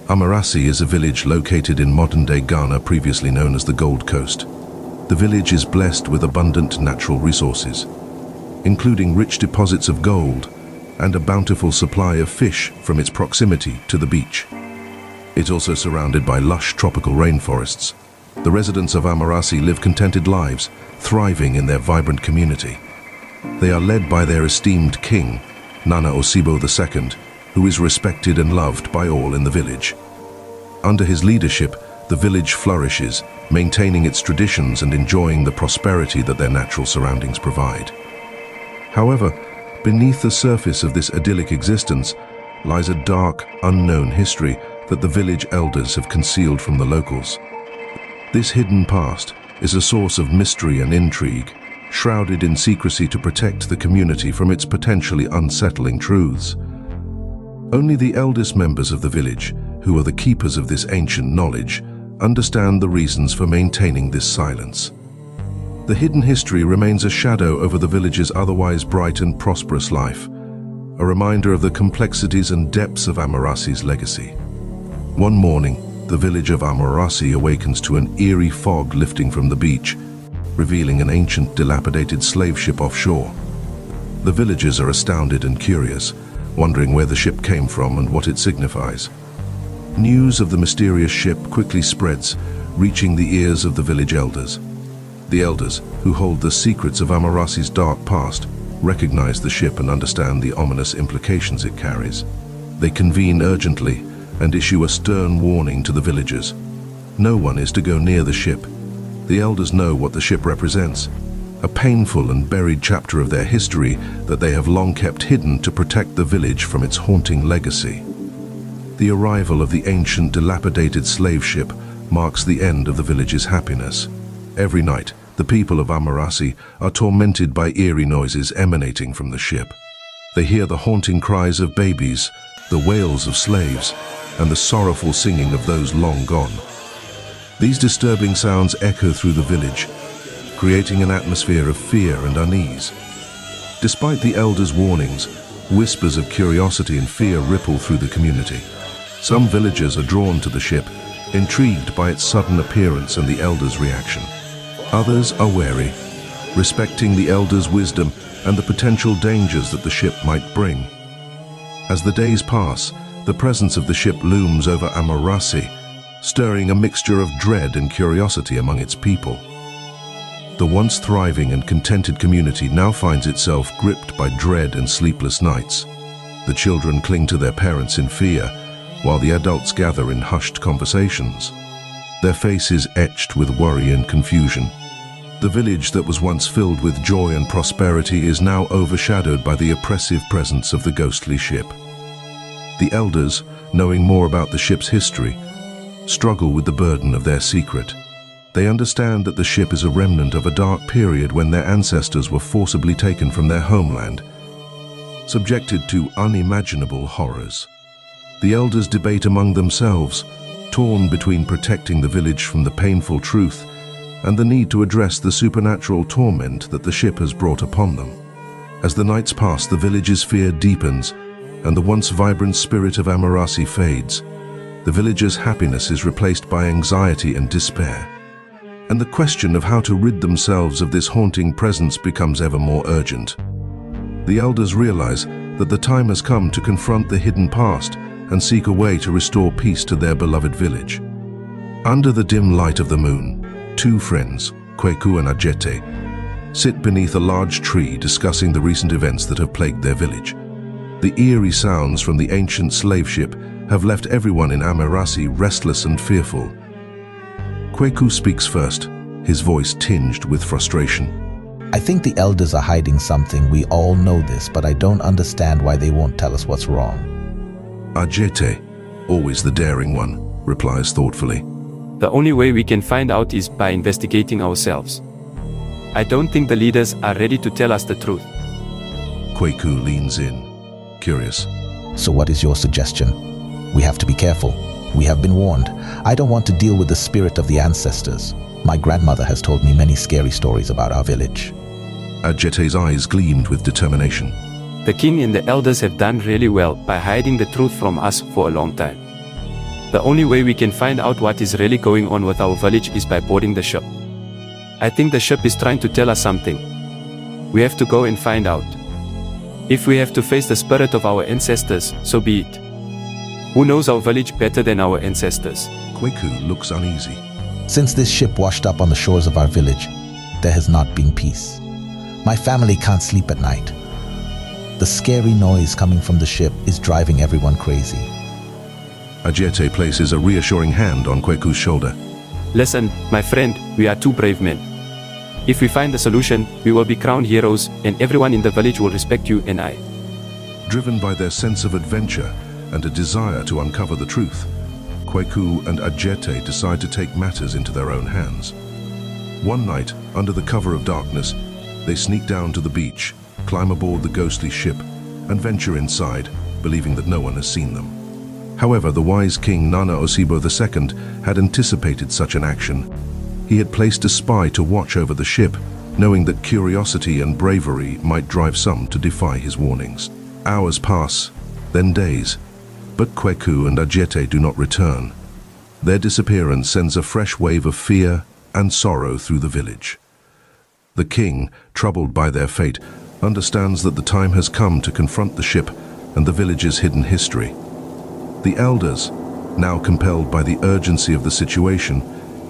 Amorasi is a village located in modern-day Ghana, previously known as the Gold Coast. The village is blessed with abundant natural resources, including rich deposits of gold and a bountiful supply of fish from its proximity to the beach. It's also surrounded by lush tropical rainforests. The residents of Amurasi live contented lives, thriving in their vibrant community. They are led by their esteemed king, Osibo II, who is respected and loved by all in the village. Under his leadership, the village flourishes, maintaining its traditions and enjoying the prosperity that their natural surroundings provide. However, beneath the surface of this idyllic existence lies a dark, unknown history that the village elders have concealed from the locals. This hidden past is a source of mystery and intrigue, shrouded in secrecy to protect the community from its potentially unsettling truths. Only the eldest members of the village, who are the keepers of this ancient knowledge, understand the reasons for maintaining this silence. The hidden history remains a shadow over the village's otherwise bright and prosperous life, a reminder of the complexities and depths of Amurasi's legacy. One morning, the village of Amorasi awakens to an eerie fog lifting from the beach, revealing an ancient, dilapidated slave ship offshore. The villagers are astounded and curious, wondering where the ship came from and what it signifies. News of the mysterious ship quickly spreads, reaching the ears of the village elders. The elders, who hold the secrets of Amurasi's dark past, recognize the ship and understand the ominous implications it carries. They convene urgently and issue a stern warning to the villagers. No one is to go near the ship. The elders know what the ship represents, a painful and buried chapter of their history that they have long kept hidden to protect the village from its haunting legacy. The arrival of the ancient, dilapidated slave ship marks the end of the village's happiness. Every night, the people of Amurasi are tormented by eerie noises emanating from the ship. They hear the haunting cries of babies, the wails of slaves, and the sorrowful singing of those long gone. These disturbing sounds echo through the village, creating an atmosphere of fear and unease. Despite the elders' warnings, whispers of curiosity and fear ripple through the community. Some villagers are drawn to the ship, intrigued by its sudden appearance and the elders' reaction. Others are wary, respecting the elders' wisdom and the potential dangers that the ship might bring. As the days pass, the presence of the ship looms over Amurasi, stirring a mixture of dread and curiosity among its people. The once thriving and contented community now finds itself gripped by dread and sleepless nights. The children cling to their parents in fear, while the adults gather in hushed conversations, their faces etched with worry and confusion. The village that was once filled with joy and prosperity is now overshadowed by the oppressive presence of the ghostly ship. The elders, knowing more about the ship's history, struggle with the burden of their secret. They understand that the ship is a remnant of a dark period when their ancestors were forcibly taken from their homeland, subjected to unimaginable horrors. The elders debate among themselves, torn between protecting the village from the painful truth and the need to address the supernatural torment that the ship has brought upon them. As the nights pass, the village's fear deepens, and the once vibrant spirit of Amurasi fades. The villagers' happiness is replaced by anxiety and despair, and the question of how to rid themselves of this haunting presence becomes ever more urgent. The elders realize that the time has come to confront the hidden past and seek a way to restore peace to their beloved village. Under the dim light of the moon, two friends, Kweku and Ajete, sit beneath a large tree discussing the recent events that have plagued their village. The eerie sounds from the ancient slave ship have left everyone in Amurasi restless and fearful. Kweku speaks first, his voice tinged with frustration. I think the elders are hiding something. We all know this, but I don't understand why they won't tell us what's wrong. Ajete, always the daring one, replies thoughtfully. The only way we can find out is by investigating ourselves. I don't think the leaders are ready to tell us the truth. Kweku leans in, curious. So what is your suggestion? We have to be careful. We have been warned. I don't want to deal with the spirit of the ancestors. My grandmother has told me many scary stories about our village. Ajete's eyes gleamed with determination. The king and the elders have done really well by hiding the truth from us for a long time. The only way we can find out what is really going on with our village is by boarding the ship. I think the ship is trying to tell us something. We have to go and find out. If we have to face the spirit of our ancestors, so be it. Who knows our village better than our ancestors? Kweku looks uneasy. Since this ship washed up on the shores of our village, there has not been peace. My family can't sleep at night. The scary noise coming from the ship is driving everyone crazy. Ajete places a reassuring hand on Kweku's shoulder. Listen, my friend, we are two brave men. If we find a solution, we will be crowned heroes, and everyone in the village will respect you and I. Driven by their sense of adventure and a desire to uncover the truth, Kweku and Ajete decide to take matters into their own hands. One night, under the cover of darkness, they sneak down to the beach, climb aboard the ghostly ship, and venture inside, believing that no one has seen them. However, the wise king Nana Osibo II had anticipated such an action. He had placed a spy to watch over the ship, knowing that curiosity and bravery might drive some to defy his warnings. Hours pass, then days, but Kweku and Ajete do not return. Their disappearance sends a fresh wave of fear and sorrow through the village. The king, troubled by their fate, understands that the time has come to confront the ship and the village's hidden history. The elders, now compelled by the urgency of the situation,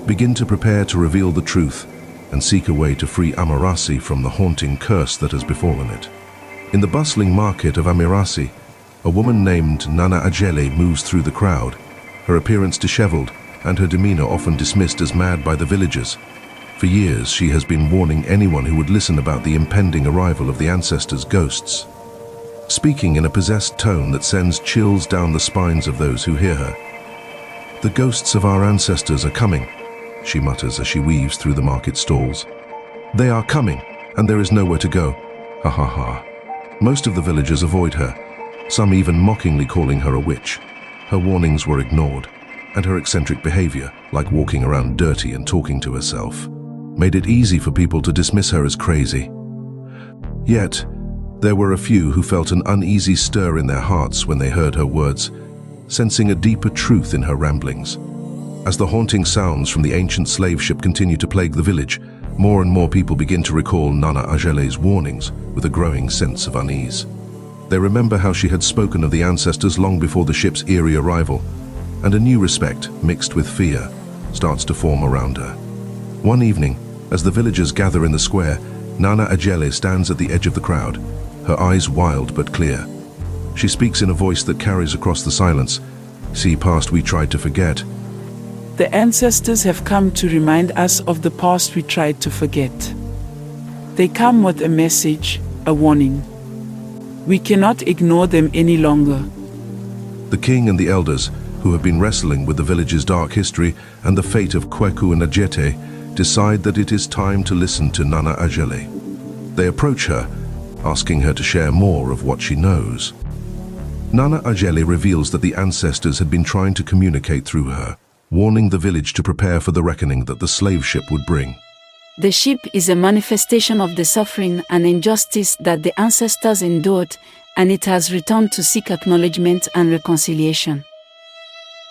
begin to prepare to reveal the truth and seek a way to free Amorasi from the haunting curse that has befallen it. In the bustling market of Amurasi, a woman named Nana Ajele moves through the crowd, her appearance disheveled and her demeanor often dismissed as mad by the villagers. For years, she has been warning anyone who would listen about the impending arrival of the ancestors' ghosts. Speaking in a possessed tone that sends chills down the spines of those who hear her. "The ghosts of our ancestors are coming," she mutters as she weaves through the market stalls. "They are coming, and there is nowhere to go. Ha ha ha." Most of the villagers avoid her, some even mockingly calling her a witch. Her warnings were ignored, and her eccentric behavior, like walking around dirty and talking to herself, made it easy for people to dismiss her as crazy. Yet, there were a few who felt an uneasy stir in their hearts when they heard her words, sensing a deeper truth in her ramblings. As the haunting sounds from the ancient slave ship continue to plague the village, more and more people begin to recall Nana Ajele's warnings with a growing sense of unease. They remember how she had spoken of the ancestors long before the ship's eerie arrival, and a new respect, mixed with fear, starts to form around her. One evening, as the villagers gather in the square, Nana Ajele stands at the edge of the crowd, her eyes wild but clear. She speaks in a voice that carries across the silence. "See past we tried to forget." The ancestors have come to remind us of the past we tried to forget. They come with a message, a warning. We cannot ignore them any longer. The king and the elders, who have been wrestling with the village's dark history and the fate of Kweku and Ajete, decide that it is time to listen to Nana Ajele. They approach her, asking her to share more of what she knows. Nana Ajele reveals that the ancestors had been trying to communicate through her, warning the village to prepare for the reckoning that the slave ship would bring. The ship is a manifestation of the suffering and injustice that the ancestors endured, and it has returned to seek acknowledgement and reconciliation.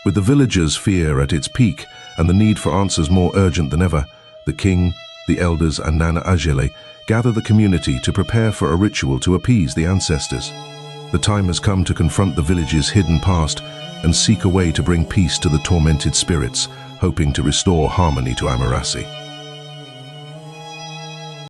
With the villagers' fear at its peak and the need for answers more urgent than ever, the king, the elders, and Nana Ajele gather the community to prepare for a ritual to appease the ancestors. The time has come to confront the village's hidden past and seek a way to bring peace to the tormented spirits, hoping to restore harmony to Amorasi.